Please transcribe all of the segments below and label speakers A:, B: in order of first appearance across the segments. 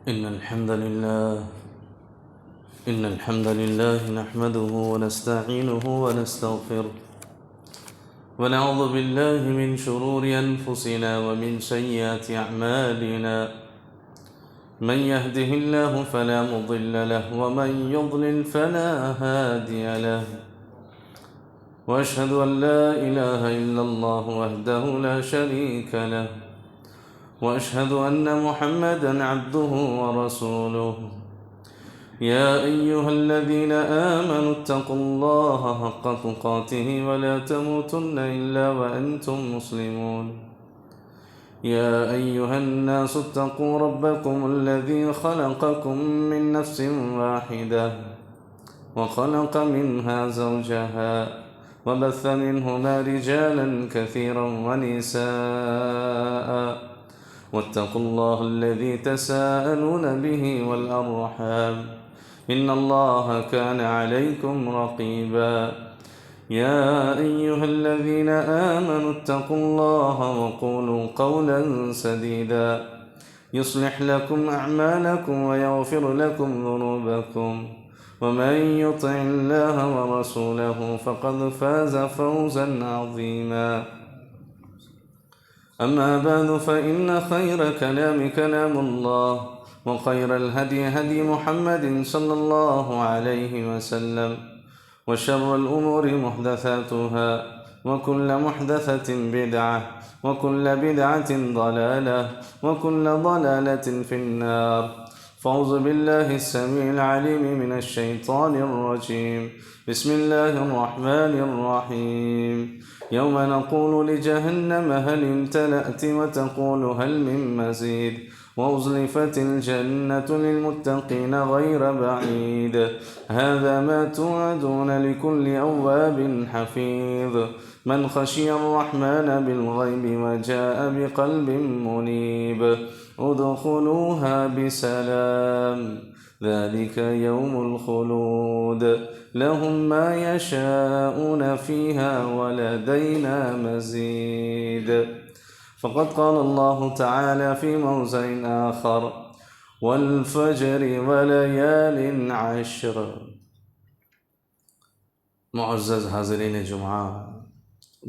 A: إن الحمد لله إن الحمد لله نحمده ونستعينه ونستغفره ونعوذ بالله من شرور أنفسنا ومن سيئات أعمالنا من يهده الله فلا مضل له ومن يضلل فلا هادي له وأشهد أن لا إله إلا الله وحده لا شريك له وأشهد أن محمدًا عبده ورسوله يا أيها الذين آمنوا اتقوا الله حق تقاته ولا تموتن إلا وأنتم مسلمون يا أيها الناس اتقوا ربكم الذي خلقكم من نفس واحدة وخلق منها زوجها وبث منهما رجالا كثيرا ونساء واتقوا الله الذي تساءلون به والأرحام إن الله كان عليكم رقيبا يا أيها الذين آمنوا اتقوا الله وقولوا قولا سديدا يصلح لكم أعمالكم ويغفر لكم ذنوبكم ومن يطع الله ورسوله فقد فاز فوزا عظيما أما بعد فإن خير كلام الله وخير الهدي هدي محمد صلى الله عليه وسلم وشر الأمور محدثاتها وكل محدثة بدعة وكل بدعة ضلالة وكل ضلالة في النار فأعوذ بالله السميع العليم من الشيطان الرجيم بسم الله الرحمن الرحيم يوم نقول لجهنم هل امتلأت وتقول هل من مزيد وأزلفت الجنة للمتقين غير بعيد هذا ما توعدون لكل أواب حفيظ من خشي الرحمن بالغيب وجاء بقلب منيب ادخلوها بسلام ذلك يوم الخلود لهم ما يشاءون فيها ولدينا مزيد فقد قال الله تعالى في موضع آخر والفجر وليال عشر. معزز حاضرین جمعہ،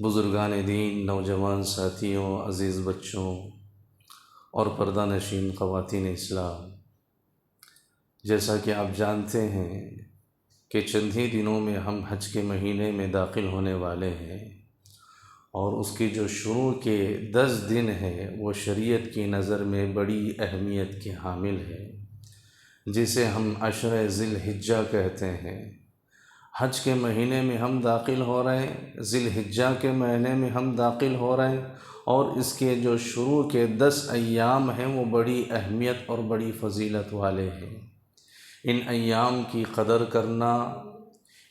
A: بزرگان دین، نوجوان ساتھیوں، عزیز بچوں اور پردہ نشین خواتین اسلام، جیسا کہ آپ جانتے ہیں کہ چند ہی دنوں میں ہم حج کے مہینے میں داخل ہونے والے ہیں، اور اس کی جو شروع کے 10 دن ہے وہ شریعت کی نظر میں بڑی اہمیت کے حامل ہے، جسے ہم عشر ذی الحجہ کہتے ہیں۔ حج کے مہینے میں ہم داخل ہو رہے ہیں، ذی الحجہ کے مہینے میں ہم داخل ہو رہے ہیں، اور اس کے جو شروع کے 10 ایام ہیں وہ بڑی اہمیت اور بڑی فضیلت والے ہیں۔ ان ایام کی قدر کرنا،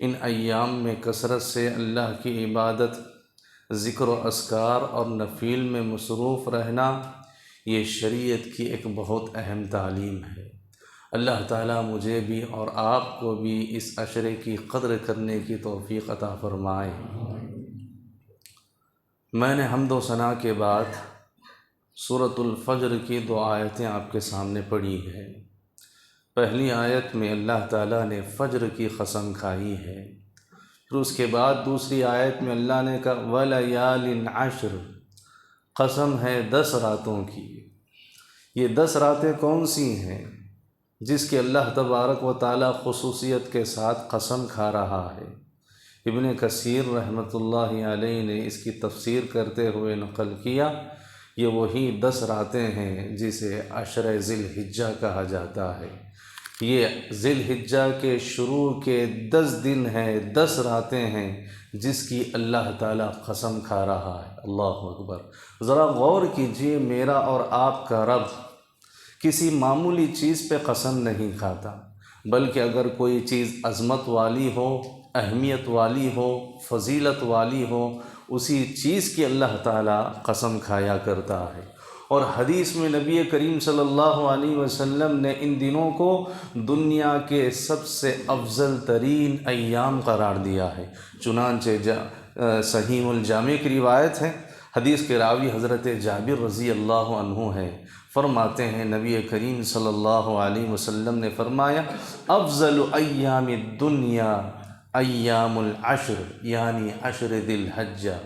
A: ان ایام میں کثرت سے اللہ کی عبادت، ذکر و اذکار اور نفیل میں مصروف رہنا، یہ شریعت کی ایک بہت اہم تعلیم ہے۔ اللہ تعالیٰ مجھے بھی اور آپ کو بھی اس عشرے کی قدر کرنے کی توفیق عطا فرمائے۔ میں نے حمد و ثنا کے بعد سورۃ الفجر کی 2 آیتیں آپ کے سامنے پڑھی ہیں۔ پہلی آیت میں اللہ تعالیٰ نے فجر کی قسم کھائی ہے، پھر اس کے بعد دوسری آیت میں اللہ نے کہا وَلَيَالٍ عَشْرٍ، قسم ہے 10 راتوں کی۔ یہ 10 راتیں کون سی ہیں جس کی اللہ تبارک و تعالیٰ خصوصیت کے ساتھ قسم کھا رہا ہے؟ ابن کثیر رحمۃ اللہ علیہ نے اس کی تفسیر کرتے ہوئے نقل کیا، یہ وہی 10 راتیں ہیں جسے عشر ذی الحجہ کہا جاتا ہے۔ یہ ذی الحجہ کے شروع کے 10 دن ہیں، 10 راتیں ہیں جس کی اللہ تعالیٰ قسم کھا رہا ہے۔ اللہ اکبر! ذرا غور کیجئے، میرا اور آپ کا رب کسی معمولی چیز پہ قسم نہیں کھاتا، بلکہ اگر کوئی چیز عظمت والی ہو، اہمیت والی ہو، فضیلت والی ہو، اسی چیز کی اللہ تعالیٰ قسم کھایا کرتا ہے۔ اور حدیث میں نبی کریم صلی اللہ علیہ وسلم نے ان دنوں کو دنیا کے سب سے افضل ترین ایام قرار دیا ہے۔ چنانچہ صحیح الجامع کی روایت ہے، حدیث کے راوی حضرت جابر رضی اللہ عنہ ہیں، فرماتے ہیں نبی کریم صلی اللہ علیہ وسلم نے فرمایا افضل ایام الدنیا ایام العشر، یعنی عشر ذی الحجہ،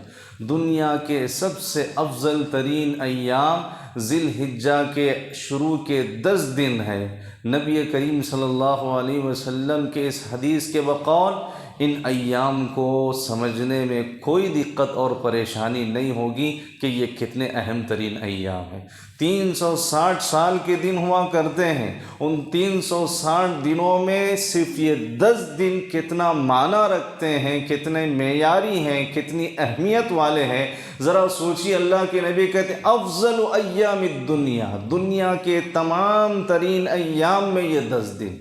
A: دنیا کے سب سے افضل ترین ایام ذی الحجہ کے شروع کے 10 دن ہیں۔ نبی کریم صلی اللہ علیہ وسلم کے اس حدیث کے بقول ان ایام کو سمجھنے میں کوئی دقت اور پریشانی نہیں ہوگی کہ یہ کتنے اہم ترین ایام ہیں۔ 360 سال کے دن ہوا کرتے ہیں، ان 360 دنوں میں صرف یہ 10 دن کتنا معنی رکھتے ہیں، کتنے معیاری ہیں، کتنی اہمیت والے ہیں۔ ذرا سوچیے، اللہ کے نبی کہتے ہیں افضل ایام الدنیا، دنیا کے تمام ترین ایام میں یہ 10 دن۔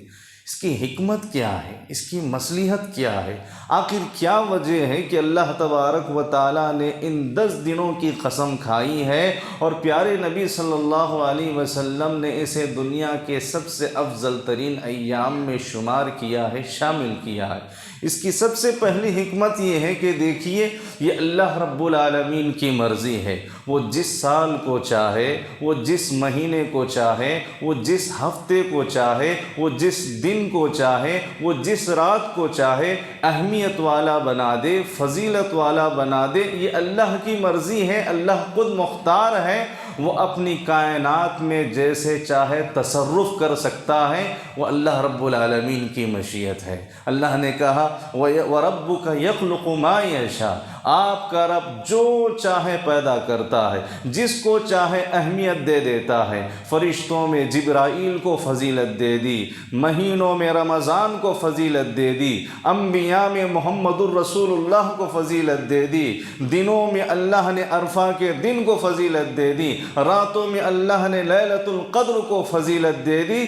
A: اس کی حکمت کیا ہے؟ اس کی مصلحت کیا ہے؟ آخر کیا وجہ ہے کہ اللہ تبارک و تعالیٰ نے ان 10 دنوں کی قسم کھائی ہے اور پیارے نبی صلی اللہ علیہ وسلم نے اسے دنیا کے سب سے افضل ترین ایام میں شمار کیا ہے، شامل کیا ہے؟ اس کی سب سے پہلی حکمت یہ ہے کہ دیکھیے، یہ اللہ رب العالمین کی مرضی ہے، وہ جس سال کو چاہے، وہ جس مہینے کو چاہے، وہ جس ہفتے کو چاہے، وہ جس دن کو چاہے، وہ جس رات کو چاہے اہمیت والا بنا دے، فضیلت والا بنا دے۔ یہ اللہ کی مرضی ہے، اللہ خود مختار ہے، وہ اپنی کائنات میں جیسے چاہے تصرف کر سکتا ہے، وہ اللہ رب العالمین کی مشیت ہے۔ اللہ نے کہا وَرَبُّكَ يَخْلُقُ مَا يَشَاءُ، آپ کا رب جو چاہے پیدا کرتا ہے، جس کو چاہے اہمیت دے دیتا ہے۔ فرشتوں میں جبرائیل کو فضیلت دے دی، مہینوں میں رمضان کو فضیلت دے دی، انبیاء میں محمد الرسول اللہ کو فضیلت دے دی، دنوں میں اللہ نے عرفہ کے دن کو فضیلت دے دی، راتوں میں اللہ نے لیلۃ القدر کو فضیلت دے دی،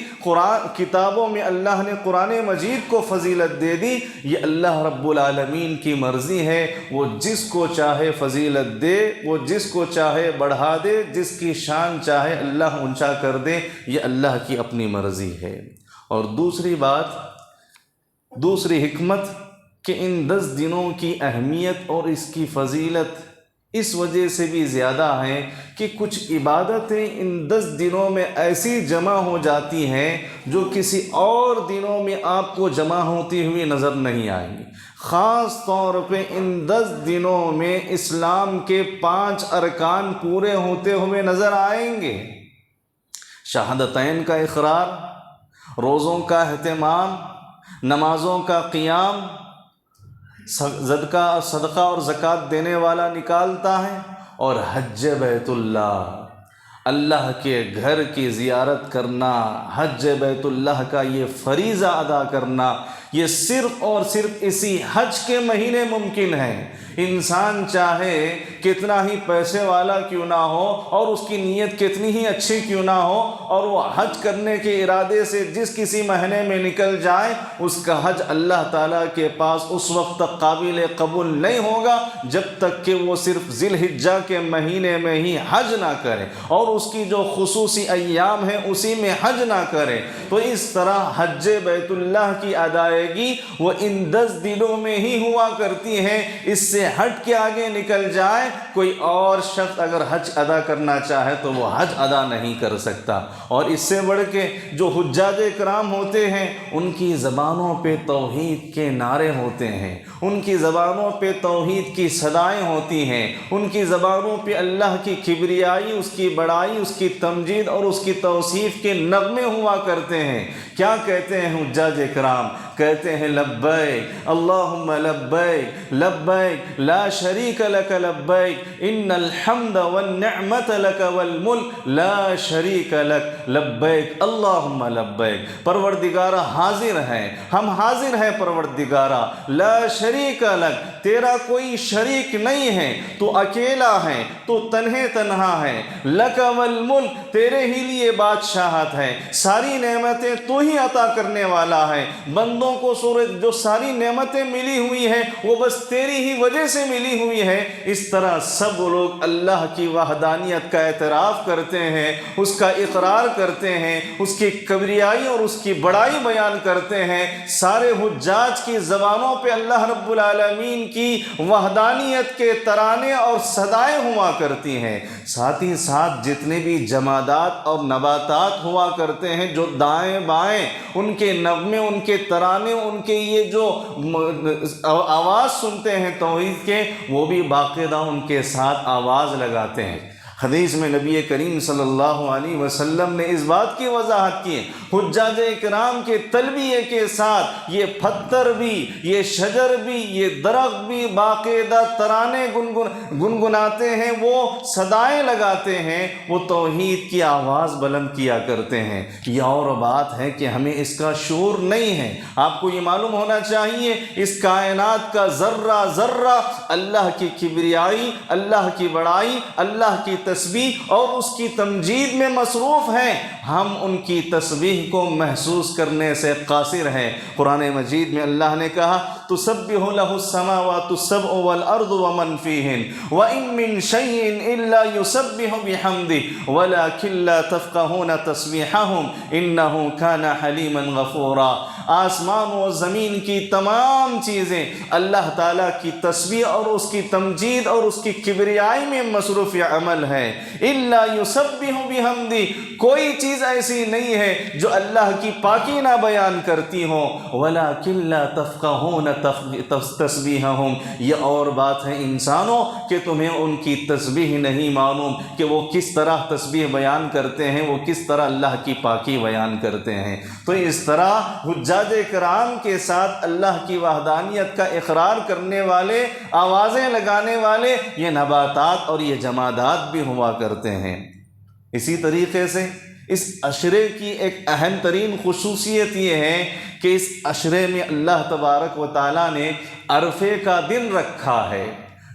A: کتابوں میں اللہ نے قرآن مجید کو فضیلت دے دی۔ یہ اللہ رب العالمین کی مرضی ہے، وہ جس کو چاہے فضیلت دے، وہ جس کو چاہے بڑھا دے، جس کی شان چاہے اللہ اونچا کر دے، یہ اللہ کی اپنی مرضی ہے۔ اور دوسری بات، دوسری حکمت کہ ان 10 دنوں کی اہمیت اور اس کی فضیلت اس وجہ سے بھی زیادہ ہیں کہ کچھ عبادتیں ان 10 دنوں میں ایسی جمع ہو جاتی ہیں جو کسی اور دنوں میں آپ کو جمع ہوتی ہوئی نظر نہیں آئیں گی۔ خاص طور پہ ان 10 دنوں میں اسلام کے 5 ارکان پورے ہوتے ہوئے نظر آئیں گے۔ شہادتین کا اقرار، روزوں کا اہتمام، نمازوں کا قیام، صدقہ اور زکوٰۃ دینے والا نکالتا ہے، اور حج بیت اللہ، اللہ کے گھر کی زیارت کرنا، حج بیت اللہ کا یہ فریضہ ادا کرنا، یہ صرف اور صرف اسی حج کے مہینے ممکن ہے۔ انسان چاہے کتنا ہی پیسے والا کیوں نہ ہو اور اس کی نیت کتنی ہی اچھی کیوں نہ ہو، اور وہ حج کرنے کے ارادے سے جس کسی مہینے میں نکل جائے، اس کا حج اللہ تعالیٰ کے پاس اس وقت تک قابل قبول نہیں ہوگا جب تک کہ وہ صرف ذی الحجہ کے مہینے میں ہی حج نہ کرے اور اس کی جو خصوصی ایام ہیں اسی میں حج نہ کرے۔ تو اس طرح حج بیت اللہ کی ادائیگی وہ ان 10 دنوں میں ہی ہوا کرتی ہے۔ اس سے ہٹ کے آگے نکل جائے، کوئی اور شخص اگر حج ادا کرنا چاہے تو وہ حج ادا نہیں کر سکتا۔ اور اس سے بڑھ کے جو حجاج کرام ہوتے ہیں، ان کی زبانوں پہ توحید کے نعرے ہوتے ہیں، ان کی زبانوں پہ توحید کی صدائیں ہوتی ہیں، ان کی زبانوں پہ اللہ کی کبریائی، اس کی بڑائی، اس کی تمجید اور اس کی توصیف کے نغمے ہوا کرتے ہیں۔ کیا کہتے ہیں حجاج کرام؟ کہتے ہیں لبیک اللہم لبیک لبیک لا شریک لک لبیک ان الحمد والنعمت لک والملک لا شریک لک لبیک اللہم لبیک۔ پروردگارہ حاضر ہیں، ہم حاضر ہیں پروردگارہ، لا شریک لک، تیرا کوئی شریک نہیں ہے، تو اکیلا ہے، تو تنہا ہے، لک والملک، تیرے ہی لیے بادشاہت ہے، ساری نعمتیں تو ہی عطا کرنے والا ہے، بندوں کو جو ساری نعمتیں ملی ہوئی ہیں وہ بس تیری ہی وجہ سے ملی ہوئی ہے۔ اس طرح طرح سب لوگ اللہ کی وحدانیت کا اعتراف کرتے ہیں، اس کا اقرار کرتے ہیں، اس کی کبریائی اور اس کی بڑائی بیان کرتے ہیں، سارے حجاج کی زبانوں پہ اللہ رب العالمین کی وحدانیت کے ترانے اور صدائیں ہوا کرتی ہیں۔ ساتھ ہی ساتھ جتنے بھی جمادات اور نباتات ہوا کرتے ہیں، جو دائیں بائیں ان کے نغمے، ان کے ترانے، ان کے یہ جو آواز سنتے ہیں توحید کے، وہ بھی باقاعدہ ان کے ساتھ آواز لگاتے ہیں۔ حدیث میں نبی کریم صلی اللہ علیہ وسلم نے اس بات کی وضاحت کی ہے، حجاج اکرام کے تلبیے کے ساتھ یہ پتھر بھی، یہ شجر بھی، یہ درخت بھی باقاعدہ ترانے گنگناتے ہیں، وہ صدائیں لگاتے ہیں، وہ توحید کی آواز بلند کیا کرتے ہیں۔ یہ اور بات ہے کہ ہمیں اس کا شعور نہیں ہے۔ آپ کو یہ معلوم ہونا چاہیے اس کائنات کا ذرہ ذرہ اللہ کی کبریائی، اللہ کی بڑائی، اللہ کی تسبیح اور اس کی تمجید میں مصروف ہیں، ہم ان کی تسبیح کو محسوس کرنے سے قاصر ہیں۔ قرآن مجید میں اللہ نے کہا تسبح له السماوات السبع والارض ومن فيهن وان من شيء الا يسبح بحمده ولكن لا تفقهون تسبيحهم انه كان حليما غفورا۔ آسمان و زمین کی تمام چیزیں اللہ تعالیٰ کی تسبیح اور اس کی تمجید اور اس کی کبریائی میں مصروف عمل ہے۔ الا یسبح بحمدہ، کوئی چیز ایسی نہیں ہے جو اللہ کی پاکی نہ بیان کرتی ہو، ولکن لا تفقہون تسبیحہم، یہ اور بات ہے انسانوں کہ تمہیں ان کی تسبیح نہیں معلوم کہ وہ کس طرح تسبیح بیان کرتے ہیں، وہ کس طرح اللہ کی پاکی بیان کرتے ہیں۔ تو اس طرح حجاج کرام کے ساتھ اللہ کی وحدانیت کا اقرار کرنے والے، آوازیں لگانے والے یہ نباتات اور یہ جمادات بھی ہوا کرتے ہیں۔ اسی طریقے سے اس عشرے کی ایک اہم ترین خصوصیت یہ ہے کہ اس عشرے میں اللہ تبارک و تعالیٰ نے عرفے کا دن رکھا ہے۔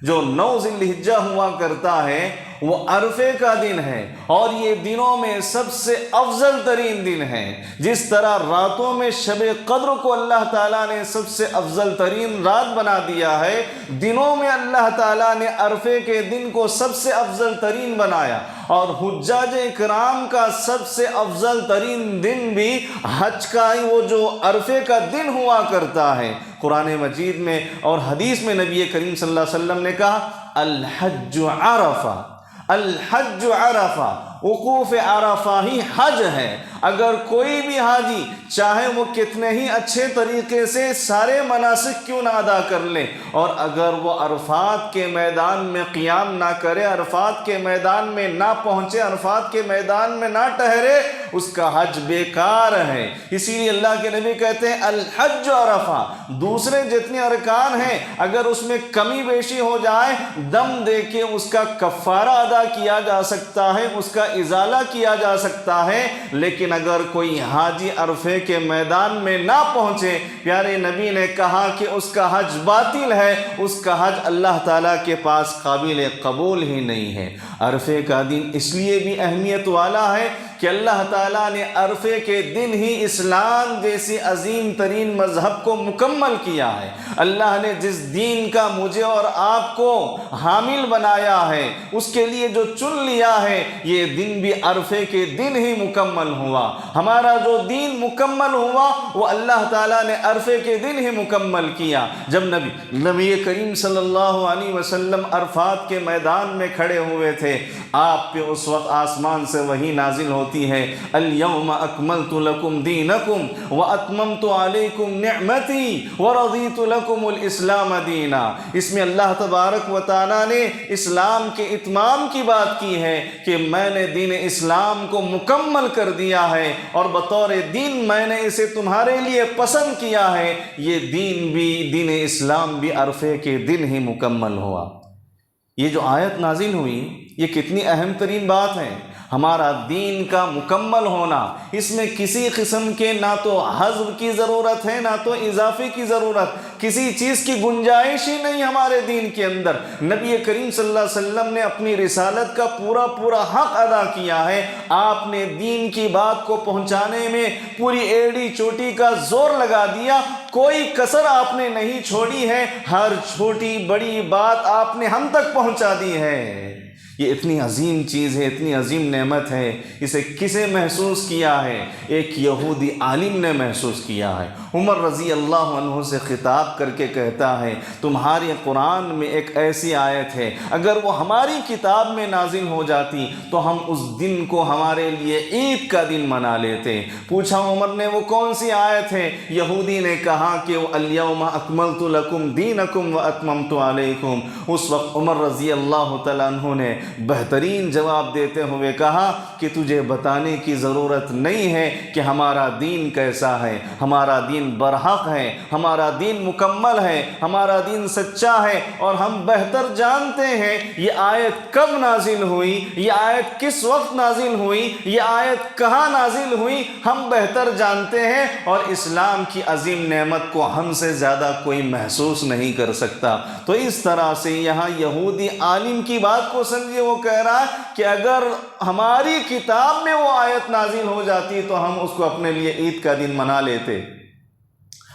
A: جو 9 ذی الحجہ ہوا کرتا ہے وہ عرفے کا دن ہے، اور یہ دنوں میں سب سے افضل ترین دن ہے۔ جس طرح راتوں میں شب قدر کو اللہ تعالیٰ نے سب سے افضل ترین رات بنا دیا ہے، دنوں میں اللہ تعالیٰ نے عرفے کے دن کو سب سے افضل ترین بنایا، اور حجاج کرام کا سب سے افضل ترین دن بھی حج کا ہی وہ جو عرفے کا دن ہوا کرتا ہے۔ قرآن مجید میں اور حدیث میں نبی کریم صلی اللہ علیہ وسلم نے کہا الحج عرفہ، الحج عرفہ، وقوف عرفہ ہی حج ہے۔ اگر کوئی بھی حاجی چاہے وہ کتنے ہی اچھے طریقے سے سارے مناسک کیوں نہ ادا کر لے، اور اگر وہ عرفات کے میدان میں قیام نہ کرے، عرفات کے میدان میں نہ پہنچے، عرفات کے میدان میں نہ ٹھہرے، اس کا حج بیکار ہے۔ اسی لیے اللہ کے نبی کہتے ہیں الحج عرفہ، دوسرے جتنے ارکان ہیں اگر اس میں کمی بیشی ہو جائے، دم دے کے اس کا کفارہ ادا کیا جا سکتا ہے، اس کا ازالہ کیا جا سکتا ہے، لیکن اگر کوئی حاجی عرفے کے میدان میں نہ پہنچے، پیارے نبی نے کہا کہ اس کا حج باطل ہے، اس کا حج اللہ تعالیٰ کے پاس قابل قبول ہی نہیں ہے۔ عرفے کا دن اس لیے بھی اہمیت والا ہے کہ اللہ تعالیٰ نے عرفے کے دن ہی اسلام جیسی عظیم ترین مذہب کو مکمل کیا ہے۔ اللہ نے جس دین کا مجھے اور آپ کو حامل بنایا ہے، اس کے لیے جو چن لیا ہے، یہ دن بھی عرفے کے دن ہی مکمل ہوا۔ ہمارا جو دین مکمل ہوا وہ اللہ تعالیٰ نے عرفے کے دن ہی مکمل کیا۔ جب نبی کریم صلی اللہ علیہ وسلم عرفات کے میدان میں کھڑے ہوئے تھے، آپ پہ اس وقت آسمان سے وحی نازل ہوتی ہے، الیوم اکملت لکم دینکم واتممت علیکم نعمتی ورضیت لکم الاسلام دینا۔ اس میں اللہ تبارک و تعالیٰ نے اسلام کے اتمام کی بات کی ہے کہ میں نے دین اسلام کو مکمل کر دیا ہے، اور بطور دین میں نے اسے تمہارے لیے پسند کیا ہے۔ یہ دین اسلام بھی عرفے کے دن ہی مکمل ہوا۔ یہ جو آیت نازل ہوئی یہ کتنی اہم ترین بات ہے۔ ہمارا دین کا مکمل ہونا، اس میں کسی قسم کے نہ تو حذف کی ضرورت ہے نہ تو اضافے کی ضرورت، کسی چیز کی گنجائش ہی نہیں ہمارے دین کے اندر۔ نبی کریم صلی اللہ علیہ وسلم نے اپنی رسالت کا پورا حق ادا کیا ہے۔ آپ نے دین کی بات کو پہنچانے میں پوری ایڑی چوٹی کا زور لگا دیا، کوئی کسر آپ نے نہیں چھوڑی ہے، ہر چھوٹی بڑی بات آپ نے ہم تک پہنچا دی ہے۔ یہ اتنی عظیم چیز ہے، اتنی عظیم نعمت ہے، اسے کسے محسوس کیا ہے؟ ایک یہودی عالم نے محسوس کیا ہے۔ عمر رضی اللہ عنہ سے خطاب کر کے کہتا ہے، تمہارے قرآن میں ایک ایسی آیت ہے، اگر وہ ہماری کتاب میں نازل ہو جاتی تو ہم اس دن کو ہمارے لیے عید کا دن منا لیتے۔ پوچھا عمر نے وہ کون سی آیت ہے؟ یہودی نے کہا کہ الیوم اکملت لکم دینکم واتممت علیکم۔ اس وقت عمر رضی اللہ تعالیٰ عنہ نے بہترین جواب دیتے ہوئے کہا کہ تجھے بتانے کی ضرورت نہیں ہے کہ ہمارا دین کیسا ہے، ہمارا دین برحق ہے، ہمارا دین مکمل ہے، ہمارا دین سچا ہے، اور ہم بہتر جانتے ہیں یہ آیت کب نازل ہوئی، یہ آیت کس وقت نازل ہوئی، یہ آیت کہاں نازل ہوئی، ہم بہتر جانتے ہیں، اور اسلام کی عظیم نعمت کو ہم سے زیادہ کوئی محسوس نہیں کر سکتا۔ تو اس طرح سے یہاں یہودی عالم کی بات کو سمجھے، وہ کہہ رہا ہے کہ اگر ہماری کتاب میں وہ آیت نازل ہو جاتی تو ہم اس کو اپنے لیے عید کا دن منا لیتے۔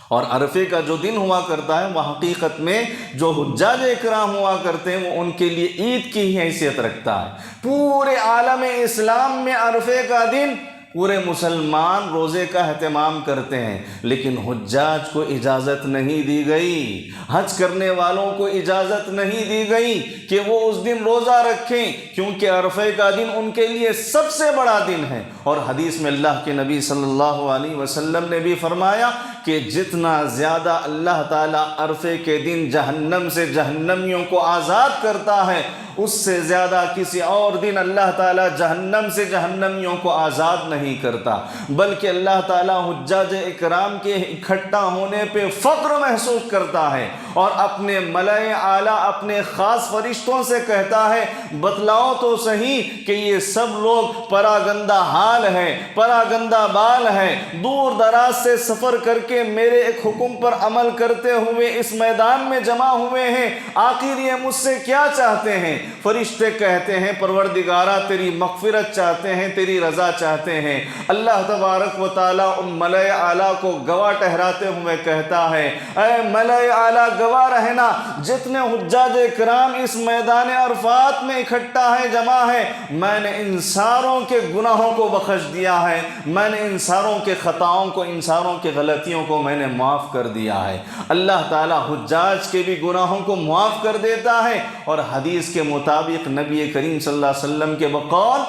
A: اور عرفے کا جو دن ہوا کرتا ہے وہ حقیقت میں جو حجاج اکرام ہوا کرتے ہیں وہ ان کے لیے عید کی ہی حیثیت رکھتا ہے۔ پورے عالم اسلام میں عرفے کا دن پورے مسلمان روزے کا اہتمام کرتے ہیں، لیکن حجاج کو اجازت نہیں دی گئی، حج کرنے والوں کو اجازت نہیں دی گئی کہ وہ اس دن روزہ رکھیں، کیونکہ عرفے کا دن ان کے لیے سب سے بڑا دن ہے۔ اور حدیث میں اللہ کے نبی صلی اللہ علیہ وسلم نے بھی فرمایا کہ جتنا زیادہ اللہ تعالیٰ عرفے کے دن جہنم سے جہنمیوں کو آزاد کرتا ہے، اس سے زیادہ کسی اور دن اللہ تعالیٰ جہنم سے جہنمیوں کو آزاد نہیں کرتا، بلکہ اللہ تعالیٰ حجاج اکرام کے اکٹھا ہونے پہ فخر محسوس کرتا ہے، اور اپنے ملائے اعلیٰ اپنے خاص فرشتوں سے کہتا ہے بتلاؤ تو صحیح کہ یہ سب لوگ پراگندہ حال ہے، پراگندہ بال ہے، دور دراز سے سفر کر کے میرے ایک حکم پر عمل کرتے ہوئے اس میدان میں جمع ہوئے ہیں، آخر یہ مجھ سے کیا چاہتے ہیں؟ فرشتے کہتے ہیں پروردگارہ تیری مغفرت چاہتے ہیں، تیری رضا چاہتے ہیں۔ اللہ تبارک و تعالیٰ ان ملائے اعلیٰ کو گواہ ٹھہراتے ہوئے کہتا ہے اے ملائے اعلیٰ گواہ رہنا، جتنے حجاج اکرام اس میدان عرفات میں اکٹھا ہے، جمع ہے، میں نے ان ساروں کے گناہوں کو بخش دیا ہے، میں نے ان ساروں کے خطاؤں کو، ان ساروں کے غلطیوں کو میں نے معاف کر دیا ہے۔ اللہ تعالیٰ حجاج کے بھی گناہوں کو معاف کر دیتا ہے، اور حدیث کے مطابق نبی کریم صلی اللہ علیہ وسلم کے بقول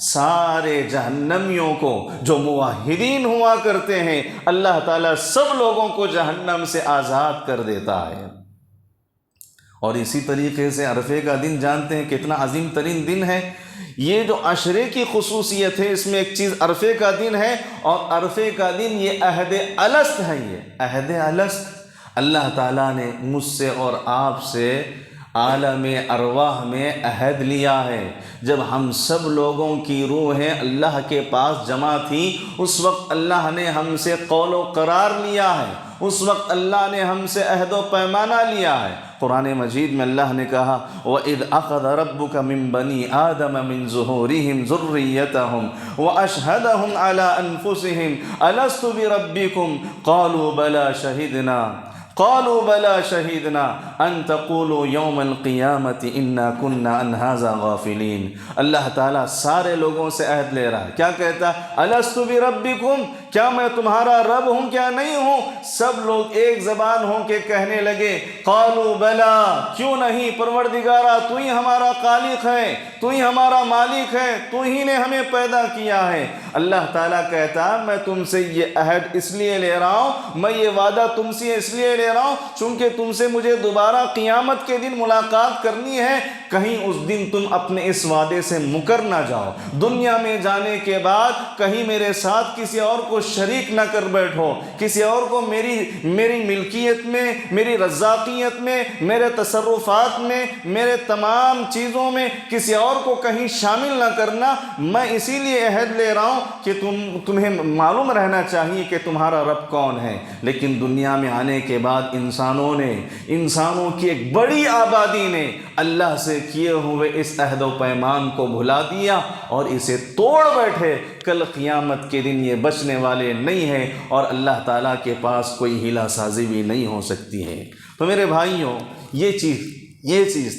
A: سارے جہنمیوں کو جو موحدین ہوا کرتے ہیں اللہ تعالیٰ سب لوگوں کو جہنم سے آزاد کر دیتا ہے۔ اور اسی طریقے سے عرفے کا دن جانتے ہیں کتنا عظیم ترین دن ہے۔ یہ جو عشرے کی خصوصیت ہے اس میں ایک چیز عرفے کا دن ہے، اور عرفے کا دن یہ عہد الست ہے۔ یہ عہد الست اللہ تعالیٰ نے مجھ سے اور آپ سے عالم ارواح میں عہد لیا ہے۔ جب ہم سب لوگوں کی روحیں اللہ کے پاس جمع تھیں اس وقت اللہ نے ہم سے قول و قرار لیا ہے، اس وقت اللہ نے ہم سے عہد و پیمانہ لیا ہے۔ قرآن مجید میں اللہ نے کہا وَإِذْ أَخَذَ رَبُّكَ مِن بَنِي آدَمَ مِن ظُهُورِهِمْ ذُرِّيَّتَهُمْ وَأَشْهَدَهُمْ عَلَىٰ أَنفُسِهِمْ أَلَسْتُ بِرَبِّكُمْ قَالُوا بَلَىٰ شَهِدْنَا قالوا بلا شہیدنا ان تقولوا یوم القیامت انا كنا عن هذا غافلین۔ اللہ تعالیٰ سارے لوگوں سے عہد لے رہا ہے، کیا کہتا ہے؟ الست بربکم، کیا میں تمہارا رب ہوں کیا نہیں ہوں؟ سب لوگ ایک زبان ہو کے کہنے لگے قالوا بلا، کیوں نہیں پروردگارا، تو ہی ہمارا خالق ہے، تو ہی ہمارا مالک ہے، تو ہی نے ہمیں پیدا کیا ہے۔ اللہ تعالیٰ کہتا ہے میں تم سے یہ عہد اس لیے لے رہا ہوں، میں یہ وعدہ تم سے اس لیے لے رہا ہوں چونکہ تم سے مجھے دوبارہ قیامت کے دن ملاقات کرنی ہے، کہیں اس دن تم اپنے اس وعدے سے مکر نہ جاؤ، دنیا میں جانے کے بعد کہیں میرے ساتھ کسی اور کو شریک نہ کر بیٹھو، کسی اور کو میری ملکیت میں، میری رزاقیت میں، میرے تصرفات میں، میرے تمام چیزوں میں کسی اور کو کہیں شامل نہ کرنا۔ میں اسی لیے عہد لے رہا ہوں کہ تمہیں معلوم رہنا چاہیے کہ تمہارا رب کون ہے۔ لیکن دنیا میں آنے کے بعد انسانوں کی ایک بڑی آبادی نے اللہ سے کیے ہوئے اس عہد و پیمان کو بھلا دیا اور اسے توڑ بیٹھے۔ کل قیامت کے دن یہ بچنے والے نہیں ہیں اور اللہ تعالیٰ کے پاس کوئی ہیلا سازی بھی نہیں ہو سکتی ہے۔ تو میرے بھائیوں، یہ چیز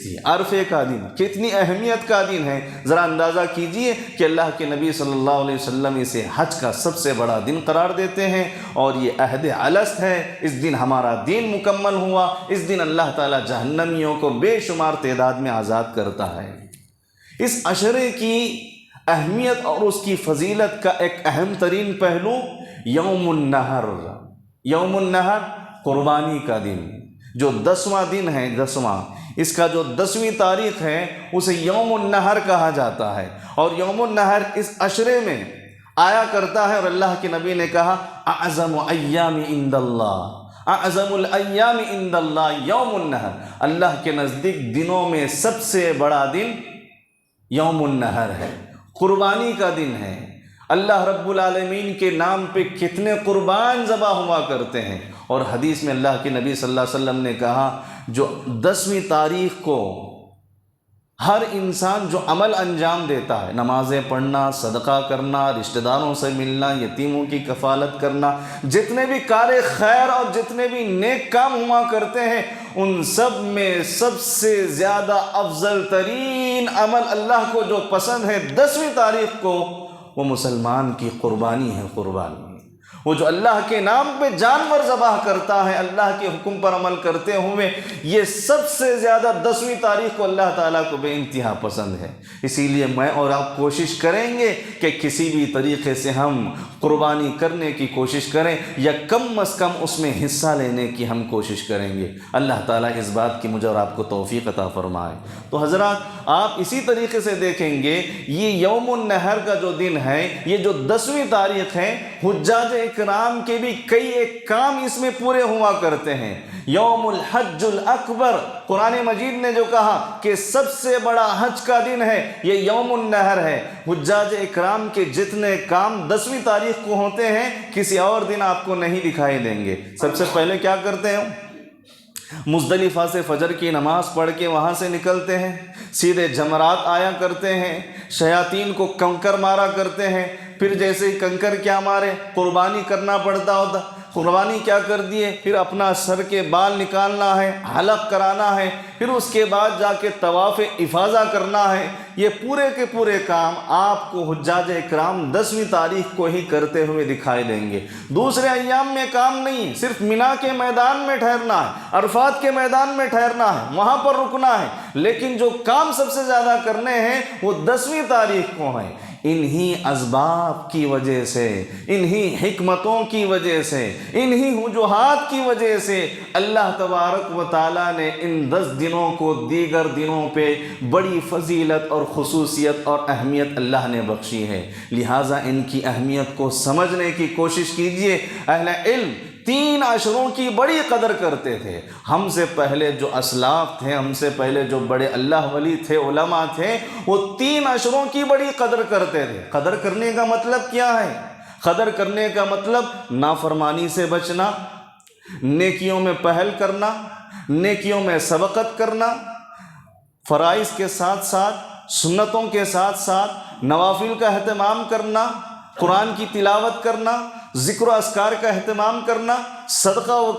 A: تھی عرفے کا دن۔ کتنی اہمیت کا دن ہے، ذرا اندازہ کیجئے کہ اللہ کے نبی صلی اللہ علیہ وسلم اسے حج کا سب سے بڑا دن قرار دیتے ہیں، اور یہ عہد الست ہے۔ اس دن ہمارا دین مکمل ہوا، اس دن اللہ تعالیٰ جہنمیوں کو بے شمار تعداد میں آزاد کرتا ہے۔ اس عشرے کی اہمیت اور اس کی فضیلت کا ایک اہم ترین پہلو یوم النحر، قربانی کا دن، جو 10واں دن ہے، اس کا جو 10ویں تاریخ ہے اسے یوم النحر کہا جاتا ہے، اور یوم النحر اس عشرے میں آیا کرتا ہے، اور اللہ کے نبی نے کہا اعظم ایام عند اللہ، اعظم الایام عند اللہ یوم النحر، اللہ کے نزدیک دنوں میں سب سے بڑا دن یوم النحر ہے، قربانی کا دن ہے۔ اللہ رب العالمین کے نام پہ کتنے قربان ذبح ہوا کرتے ہیں، اور حدیث میں اللہ کے نبی صلی اللہ علیہ وسلم نے کہا جو 10ویں تاریخ کو ہر انسان جو عمل انجام دیتا ہے، نمازیں پڑھنا، صدقہ کرنا، رشتہ داروں سے ملنا، یتیموں کی کفالت کرنا، جتنے بھی کار خیر اور جتنے بھی نیک کام ہوا کرتے ہیں، ان سب میں سب سے زیادہ افضل ترین عمل اللہ کو جو پسند ہے 10ویں تاریخ کو، وہ مسلمان کی قربانی ہے۔ قربانی وہ جو اللہ کے نام پہ جانور ذبح کرتا ہے اللہ کے حکم پر عمل کرتے ہوئے، یہ سب سے زیادہ 10ویں تاریخ کو اللہ تعالیٰ کو بے انتہا پسند ہے۔ اسی لیے میں اور آپ کوشش کریں گے کہ کسی بھی طریقے سے ہم قربانی کرنے کی کوشش کریں، یا کم از کم اس میں حصہ لینے کی ہم کوشش کریں گے۔ اللہ تعالیٰ اس بات کی مجھے اور آپ کو توفیق عطا فرمائے۔ تو حضرات، آپ اسی طریقے سے دیکھیں گے یہ یوم النحر کا جو دن ہے، یہ جو 10ویں تاریخ ہے، حجاج اکرام کے بھی کئی ایک کام اس میں پورے ہوا کرتے ہیں۔ یوم الحج الاکبر، قرآن مجید نے جو کہا کہ سب سے بڑا حج کا دن ہے، یہ یوم النحر ہے۔ حجاج اکرام کے جتنے کام 10ویں تاریخ کو ہوتے ہیں، کسی اور دن آپ کو نہیں دکھائی دیں گے۔ سب سے پہلے کیا کرتے ہیں؟ مزدلفہ سے فجر کی نماز پڑھ کے وہاں سے نکلتے ہیں، سیدھے جمرات آیا کرتے ہیں، شیاطین کو کنکر مارا کرتے ہیں، پھر جیسے ہی کنکر کیا مارے، قربانی کرنا پڑتا ہوتا، قربانی کیا کر دیے، پھر اپنا سر کے بال نکالنا ہے، حلق کرانا ہے، پھر اس کے بعد جا کے طواف افاضہ کرنا ہے۔ یہ پورے کے پورے کام آپ کو حجاج اکرام 10ویں تاریخ کو ہی کرتے ہوئے دکھائی دیں گے۔ دوسرے ایام میں کام نہیں، صرف مینا کے میدان میں ٹھہرنا ہے، عرفات کے میدان میں ٹھہرنا ہے، وہاں پر رکنا ہے، لیکن جو کام سب سے زیادہ کرنے ہیں وہ 10ویں تاریخ کو ہیں۔ انہی اسباب کی وجہ سے، انہی حکمتوں کی وجہ سے، انہی وجوہات کی وجہ سے اللہ تبارک و تعالیٰ نے ان 10 دنوں کو دیگر دنوں پہ بڑی فضیلت اور خصوصیت اور اہمیت اللہ نے بخشی ہے۔ لہٰذا ان کی اہمیت کو سمجھنے کی کوشش کیجئے۔ اہل علم 3 عشروں کی بڑی قدر کرتے تھے۔ ہم سے پہلے جو اسلاف تھے، ہم سے پہلے جو بڑے اللہ ولی تھے، علماء تھے، وہ 3 عشروں کی بڑی قدر کرتے تھے۔ قدر کرنے کا مطلب کیا ہے؟ قدر کرنے کا مطلب نافرمانی سے بچنا، نیکیوں میں پہل کرنا، نیکیوں میں سبقت کرنا، فرائض کے ساتھ ساتھ، سنتوں کے ساتھ ساتھ نوافل کا اہتمام کرنا، قرآن کی تلاوت کرنا، ذکر و اذکار کا اہتمام کرنا، صدقہ و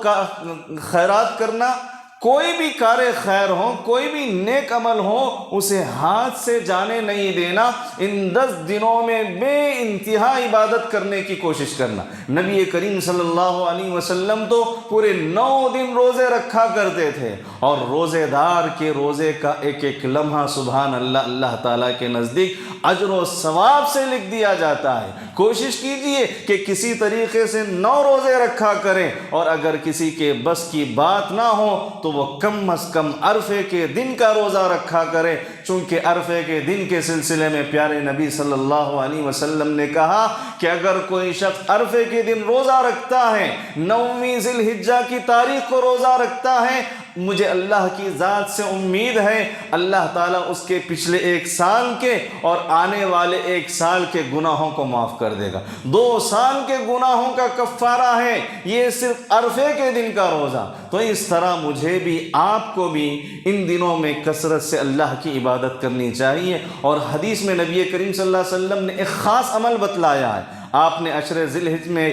A: خیرات کرنا، کوئی بھی کار خیر ہو، کوئی بھی نیک عمل ہو، اسے ہاتھ سے جانے نہیں دینا۔ ان 10 دنوں میں بے انتہا عبادت کرنے کی کوشش کرنا۔ نبی کریم صلی اللہ علیہ وسلم تو پورے 9 دن روزے رکھا کرتے تھے، اور روزے دار کے روزے کا ایک ایک لمحہ سبحان اللہ اللہ تعالیٰ کے نزدیک اجر و ثواب سے لکھ دیا جاتا ہے۔ کوشش کیجئے کہ کسی طریقے سے 9 روزے رکھا کریں، اور اگر کسی کے بس کی بات نہ ہو تو تو وہ کم از کم عرفے کے دن کا روزہ رکھا کرے، چونکہ عرفے کے دن کے سلسلے میں پیارے نبی صلی اللہ علیہ وسلم نے کہا کہ اگر کوئی شخص عرفے کے دن روزہ رکھتا ہے، 9ویں ذی الحجہ کی تاریخ کو روزہ رکھتا ہے، مجھے اللہ کی ذات سے امید ہے اللہ تعالیٰ اس کے پچھلے 1 سال کے اور آنے والے 1 سال کے گناہوں کو معاف کر دے گا۔ 2 سال کے گناہوں کا کفارہ ہے یہ صرف عرفے کے دن کا روزہ۔ تو اس طرح مجھے بھی آپ کو بھی ان دنوں میں کثرت سے اللہ کی عبادت کرنی چاہیے۔ اور حدیث میں نبی کریم صلی اللہ علیہ وسلم نے ایک خاص عمل بتلایا ہے۔ آپ نے عشر ذی الحجہ میں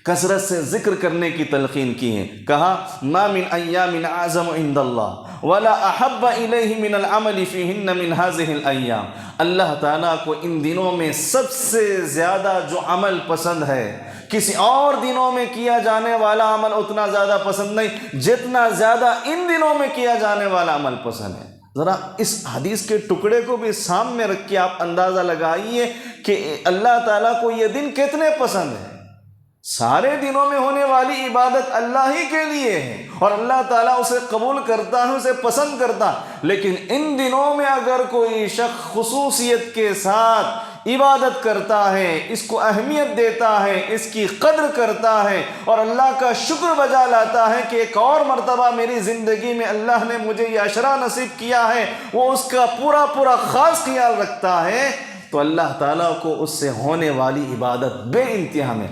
A: کثرت سے ذکر کرنے کی تلقین کی ہے۔ کہا ما من ایام اعظم عند اللہ ولا احب الیہ من العمل فیہن من هذه الایام۔ اللہ تعالیٰ کو ان دنوں میں سب سے زیادہ جو عمل پسند ہے، کسی اور دنوں میں کیا جانے والا عمل اتنا زیادہ پسند نہیں جتنا زیادہ ان دنوں میں کیا جانے والا عمل پسند ہے۔ ذرا اس حدیث کے ٹکڑے کو بھی سامنے رکھ کے آپ اندازہ لگائیے کہ اللہ تعالیٰ کو یہ دن کتنے پسند ہیں۔ سارے دنوں میں ہونے والی عبادت اللہ ہی کے لیے ہے اور اللہ تعالیٰ اسے قبول کرتا ہے، اسے پسند کرتا ہے، لیکن ان دنوں میں اگر کوئی شخص خصوصیت کے ساتھ عبادت کرتا ہے، اس کو اہمیت دیتا ہے، اس کی قدر کرتا ہے اور اللہ کا شکر بجا لاتا ہے کہ ایک اور مرتبہ میری زندگی میں اللہ نے مجھے یہ عشرہ نصیب کیا ہے، وہ اس کا پورا خاص خیال رکھتا ہے، تو اللہ تعالیٰ کو اس سے ہونے والی عبادت بے انتہا میں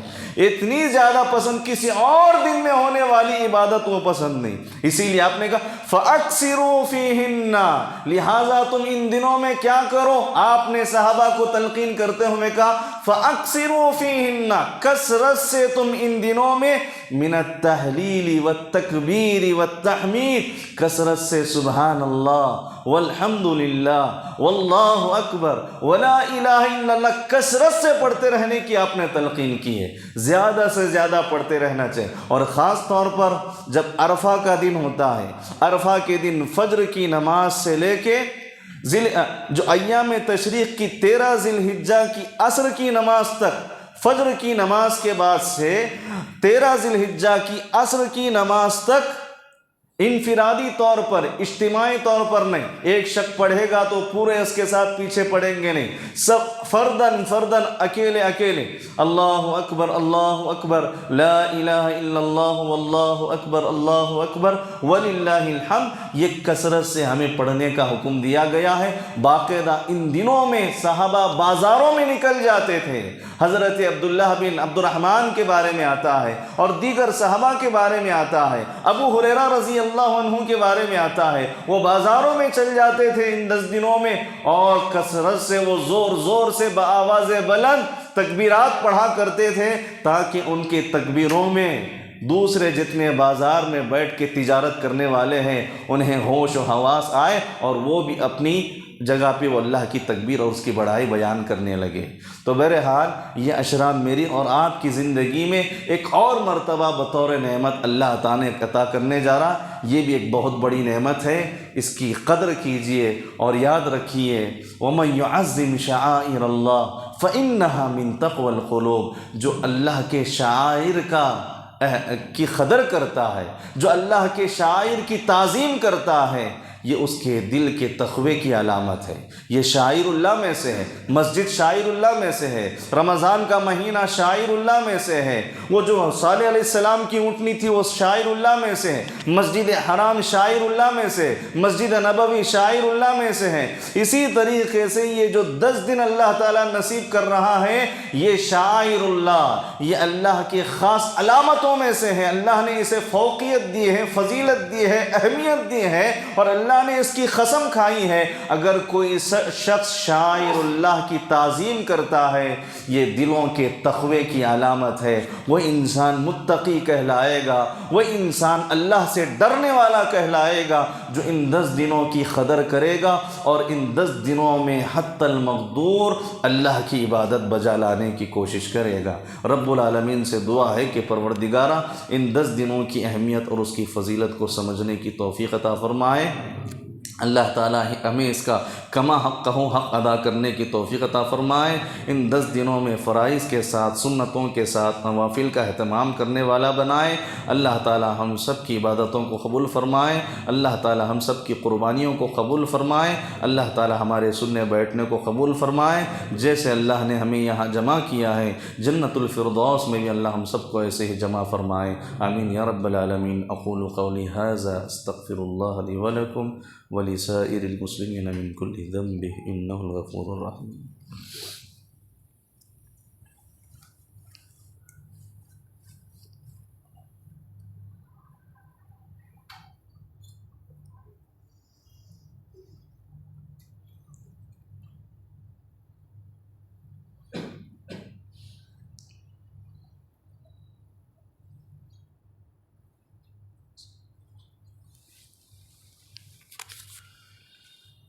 A: اتنی زیادہ پسند، کسی اور دن میں ہونے والی عبادت وہ پسند نہیں۔ اسی لیے آپ نے کہا فَأَكْثِرُوا فِيهِنَّ، لہٰذا تم ان دنوں میں کیا کرو؟ آپ نے صحابہ کو تلقین کرتے ہوئے کہا فَأَكْثِرُوا فِيهِنَّ، کثرت سے تم ان دنوں میں من التحلیل والتکبیر والتحمید، کثرت سے سبحان اللہ والحمد للہ واللہ اکبر ولا الہ الا اللہ کثرت سے پڑھتے رہنے کی آپ نے تلقین کی ہے۔ زیادہ سے زیادہ پڑھتے رہنا چاہیے، اور خاص طور پر جب عرفہ کا دن ہوتا ہے، عرفہ کے دن فجر کی نماز سے لے کے جو ایام تشریق کی 13 ذی الحجہ کی عصر کی نماز تک، فجر کی نماز کے بعد سے 13 ذی الحجہ کی عصر کی نماز تک انفرادی طور پر، اجتماعی طور پر نہیں، ایک شخص پڑھے گا تو پورے اس کے ساتھ پیچھے پڑھیں گے نہیں، سب فردن اکیلے اللہ اکبر لا الہ الا اللہ واللہ اکبر وللہ الحمد، یہ کثرت سے ہمیں پڑھنے کا حکم دیا گیا ہے۔ باقاعدہ ان دنوں میں صحابہ بازاروں میں نکل جاتے تھے۔ حضرت عبداللہ بن عبد الرحمن کے بارے میں آتا ہے اور دیگر صحابہ کے بارے میں آتا ہے، ابو ہریرہ رضی اللہ عنہ کے بارے میں آتا ہے، وہ بازاروں میں چل جاتے تھے ان 10 دنوں میں اور کثرت سے وہ زور سے بآواز بلند تکبیرات پڑھا کرتے تھے تاکہ ان کے تکبیروں میں دوسرے جتنے بازار میں بیٹھ کے تجارت کرنے والے ہیں انہیں ہوش و حواس آئے اور وہ بھی اپنی جگہ پہ وہ اللہ کی تکبیر اور اس کی بڑائی بیان کرنے لگے۔ تو بہرحال یہ عشرہ میری اور آپ کی زندگی میں ایک اور مرتبہ بطور نعمت اللہ تعالیٰ نے عطا کرنے جا رہا، یہ بھی ایک بہت بڑی نعمت ہے، اس کی قدر کیجئے اور یاد رکھیے وَمَن يُعَظِّمْ شَعَائِرَ اللَّهِ فَإِنَّهَا مِن تَقْوَى الْقُلُوبِ، جو اللہ کے شعائر کی قدر کرتا ہے، جو اللہ کے شاعر کی تعظیم کرتا ہے، یہ اس کے دل کے تقوی کی علامت ہے۔ یہ شاعر اللہ میں سے ہے، مسجد شاعر اللہ میں سے ہے، رمضان کا مہینہ شاعر اللہ میں سے ہے، وہ جو صالح علیہ السلام کی اونٹنی تھی وہ شاعر اللہ میں سے ہے، مسجد حرام شاعر اللہ میں سے، مسجد نبوی شاعر اللہ میں سے ہے۔ اسی طریقے سے یہ جو 10 دن اللہ تعالیٰ نصیب کر رہا ہے یہ شاعر اللہ، یہ اللہ کی خاص علامتوں میں سے ہے۔ اللہ نے اسے فوقیت دی ہے، فضیلت دی ہے، اہمیت دی ہے اور اللہ نے اس کی قسم کھائی ہے اگر کوئی شخص شاعر اللہ کی تعظیم کرتا ہے یہ دلوں کے تقوی کی علامت ہے، وہ انسان متقی کہلائے گا، وہ انسان اللہ سے ڈرنے والا کہلائے گا جو ان 10 دنوں کی قدر کرے گا اور ان 10 دنوں میں حتی المقدور اللہ کی عبادت بجا لانے کی کوشش کرے گا۔ رب العالمین سے دعا ہے کہ پروردگارہ ان 10 دنوں کی اہمیت اور اس کی فضیلت کو سمجھنے کی توفیق عطا فرمائے۔ اللہ تعالیٰ ہمیں اس کا کما حق حق ادا کرنے کی توفیق عطا فرمائے۔ ان 10 دنوں میں فرائض کے ساتھ، سنتوں کے ساتھ نوافل کا اہتمام کرنے والا بنائے۔ اللہ تعالیٰ ہم سب کی عبادتوں کو قبول فرمائے۔ اللہ تعالیٰ ہم سب کی قربانیوں کو قبول فرمائے۔ اللہ تعالیٰ ہمارے سننے بیٹھنے کو قبول فرمائے۔ جیسے اللہ نے ہمیں یہاں جمع کیا ہے، جنت الفردوس میں بھی اللہ ہم سب کو ایسے ہی جمع فرمائے۔ آمین یا رب العالمین۔ اقول قولی ھذا استغفر اللہ لی ولکم ولسائر المسلمین من کل ذنب انہ الغفور الرحیم۔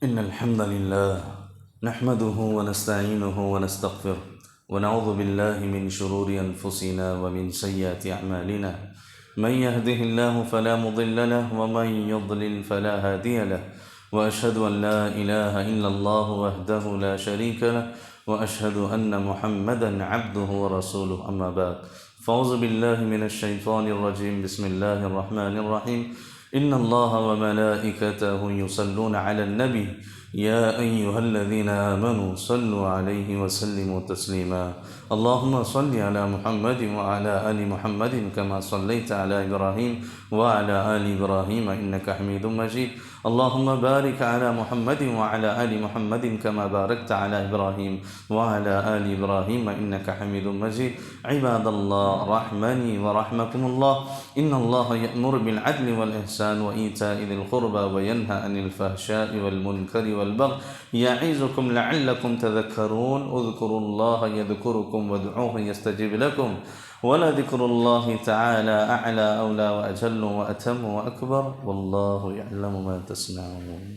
A: إن الحمد لله نحمده ونستعينه ونستغفره ونعوذ بالله من شرور أنفسنا ومن سيئات أعمالنا، من يهده الله فلا مضل له ومن يضلل فلا هادي له، وأشهد أن لا إله إلا الله وحده لا شريك له، وأشهد أن محمدا عبده ورسوله، أما بعد فأعوذ بالله من الشيطان الرجيم، بسم الله الرحمن الرحيم، إن الله وملائكته يصلون على النبي يا أيها الذين آمنوا صلوا عليه وسلموا تسليما، اللهم صل على محمد وعلى آل محمد كما صليت على إبراهيم وعلى آل إبراهيم إنك حميد مجيد، اللهم بارك على محمد وعلى آل محمد كما باركت على إبراهيم وعلى آل إبراهيم إنك حميد مجيد۔ عباد الله رحمني ورحمكم الله، إن الله يأمر بالعدل والإحسان وإيتاء ذي القربى وينهى عن الفحشاء والمنكر والبغي يعظكم لعلكم تذكرون، اذكروا الله يذكركم وادعوه يستجب لكم، ولذكر الله تعالى أعلى أولى وأجل وأتم وأكبر، والله يعلم ما تصنعون۔